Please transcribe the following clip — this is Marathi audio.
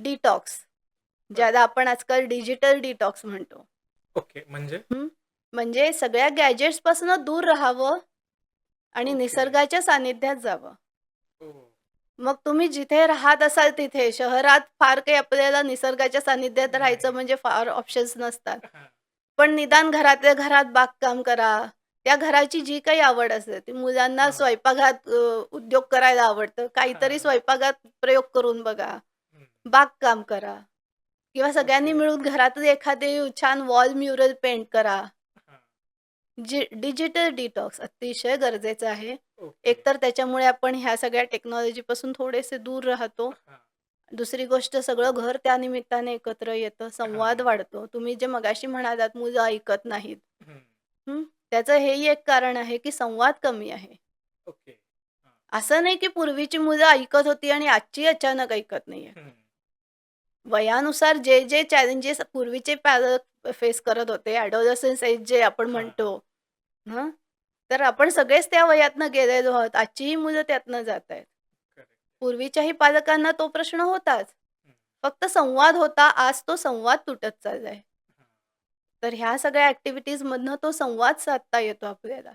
डिटॉक्स, बरं. ज्याला आपण आजकाल डिजिटल डिटॉक्स म्हणतो. ओके. म्हणजे? हं. म्हणजे सगळ्या गॅजेट्सपासून दूर राहावं आणि ओके. निसर्गाच्या सानिध्यात जावं. हो. मग तुम्ही जिथे राहत असाल तिथे शहरात फार काही आपल्याला निसर्गाच्या सानिध्यात राहायचं नाही. म्हणजे फार ऑप्शन्स नसतात. हां, पण निदान घरातल्या घरात बागकाम करा. त्या घराची जी काही आवड असेल, ती मुलांना हां, स्वयंपाकात उद्योग करायला आवडतं. काहीतरी हां. स्वयंपाकात प्रयोग करून बघा. हं. बागकाम करा किंवा सगळ्यांनी ओके. मिळून घरातच एखादे छान वॉल म्युरल पेंट करा. हां. डिजिटल डिटॉक्स अतिशय गरजेचं आहे. ओके. एकतर त्याच्यामुळे आपण ह्या सगळ्या टेक्नॉलॉजीपासून थोडेसे दूर राहतो. हां, दुसरी गोष्ट सगळं घर त्या निमित्ताने एकत्र येतं, संवाद हां. वाढतो. तुम्ही जे मगाशी म्हणालात मुलं ऐकत नाहीत. हं. हं. त्याचं हेही एक कारण आहे, की संवाद कमी आहे. ओके. हां. असं नाही, की पूर्वीची मुलं ऐकत होती आणि आजची अचानक ऐकत नाहीये. हं. वयानुसार जे चॅलेंजेस पूर्वीचे पालक फेस करत होते, एडोलसन्स एज जे आपण हां, हां. म्हणतो, हं. तर आपण सगळेच त्या वयातनं गेलेलो आहोत. आजचीही मुलं त्यातनं जातायत. करेक्ट. पूर्वीच्याही पालकांना तो प्रश्न होताच. हं. फक्त संवाद होता, आज तो संवाद तुटत चाललाय. हां. तर ह्या सगळ्या ॲक्टिव्हिटीजमधनं तो संवाद साधता येतो आपल्याला.